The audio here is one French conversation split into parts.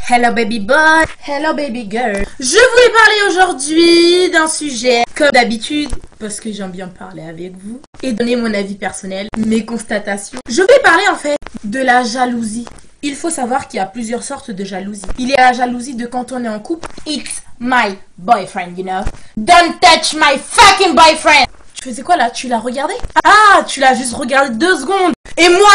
Hello baby boy, hello baby girl. Je voulais parler aujourd'hui d'un sujet, comme d'habitude, parce que j'aime bien parler avec vous, et donner mon avis personnel, mes constatations. Je vais parler en fait de la jalousie. Il faut savoir qu'il y a plusieurs sortes de jalousie. Il y a la jalousie de quand on est en couple. It's my boyfriend, you know. Don't touch my fucking boyfriend. Tu faisais quoi là? Tu l'as regardé? Ah, tu l'as juste regardé 2 secondes. Et moi,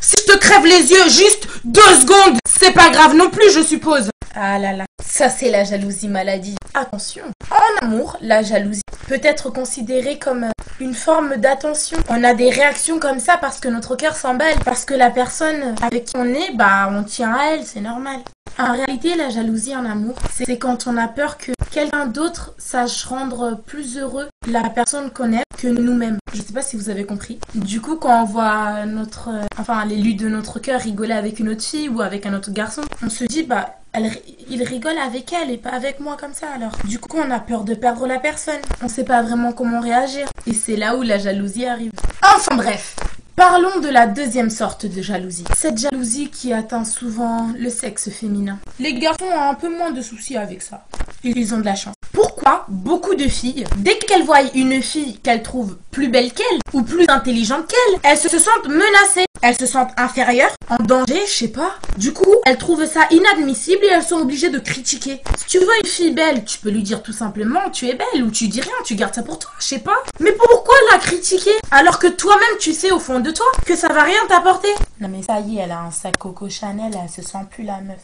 si je te crève les yeux juste 2 secondes, c'est pas grave non plus, je suppose. Ah là là, ça c'est la jalousie maladie. Attention, en amour, la jalousie peut être considérée comme une forme d'attention. On a des réactions comme ça parce que notre cœur s'emballe, parce que la personne avec qui on est, on tient à elle, c'est normal. En réalité, la jalousie en amour, c'est quand on a peur que quelqu'un d'autre sache rendre plus heureux la personne qu'on aime que nous-mêmes. Je sais pas si vous avez compris. Du coup, quand on voit l'élu de notre cœur rigoler avec une autre fille ou avec un autre garçon, on se dit, il rigole avec elle et pas avec moi comme ça alors. Du coup, on a peur de perdre la personne. On sait pas vraiment comment réagir. Et c'est là où la jalousie arrive. Enfin bref. Parlons de la deuxième sorte de jalousie. Cette jalousie qui atteint souvent le sexe féminin. Les garçons ont un peu moins de soucis avec ça. Ils ont de la chance. Pourquoi beaucoup de filles, dès qu'elles voient une fille qu'elles trouvent plus belle qu'elles ou plus intelligente qu'elles, elles se sentent menacées, elles se sentent inférieures, en danger, je sais pas. Du coup, elles trouvent ça inadmissible et elles sont obligées de critiquer. Si tu vois une fille belle, tu peux lui dire tout simplement tu es belle ou tu dis rien, tu gardes ça pour toi, je sais pas. Mais pourquoi la critiquer alors que toi-même tu sais au fond de toi que ça va rien t'apporter? Non mais ça y est, elle a un sac Coco Chanel, elle se sent plus la meuf.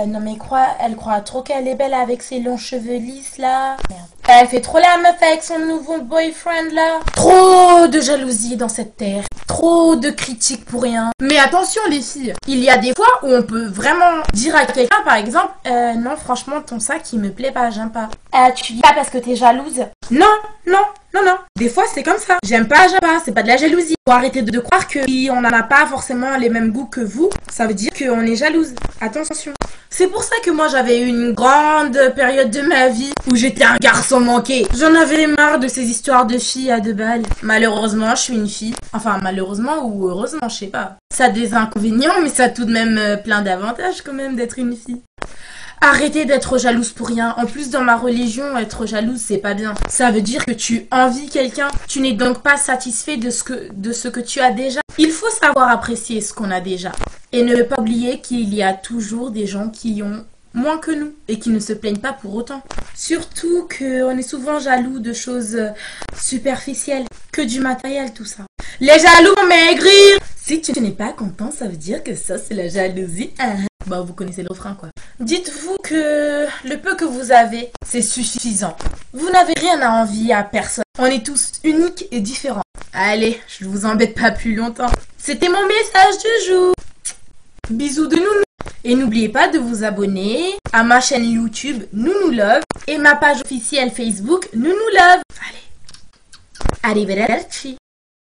Non mais elle croit trop qu'elle est belle avec ses longs cheveux lisses là. Merde. Elle fait trop la meuf avec son nouveau boyfriend là. Trop de jalousie dans cette terre. Trop de critiques pour rien. Mais attention les filles, il y a des fois où on peut vraiment dire à quelqu'un par exemple non franchement ton sac il me plaît pas, j'aime pas. Tu dis pas parce que t'es jalouse? Non. Des fois c'est comme ça. J'aime pas, c'est pas de la jalousie. Faut arrêter de croire que si on n'en a pas forcément les mêmes goûts que vous, ça veut dire qu'on est jalouse. Attention. C'est pour ça que moi j'avais eu une grande période de ma vie où j'étais un garçon manqué. J'en avais marre de ces histoires de filles à 2 balles. Malheureusement je suis une fille. Enfin malheureusement ou heureusement, je sais pas. Ça a des inconvénients mais ça a tout de même plein d'avantages quand même d'être une fille. Arrêtez d'être jalouse pour rien. En plus, dans ma religion, être jalouse, c'est pas bien. Ça veut dire que tu envies quelqu'un. Tu n'es donc pas satisfait de ce que tu as déjà. Il faut savoir apprécier ce qu'on a déjà. Et ne pas oublier qu'il y a toujours des gens qui ont moins que nous et qui ne se plaignent pas pour autant. Surtout qu'on est souvent jaloux de choses superficielles, que du matériel, tout ça. Les jaloux vont maigrir. Si tu n'es pas content, ça veut dire que ça, c'est la jalousie. Vous connaissez le refrain quoi. Dites-vous que le peu que vous avez, c'est suffisant. Vous n'avez rien à envier à personne. On est tous uniques et différents. Allez, je ne vous embête pas plus longtemps. C'était mon message du jour. Bisous de nounou. Et n'oubliez pas de vous abonner à ma chaîne YouTube Nounou Love et ma page officielle Facebook Nounou Love. Allez. Arrivederci.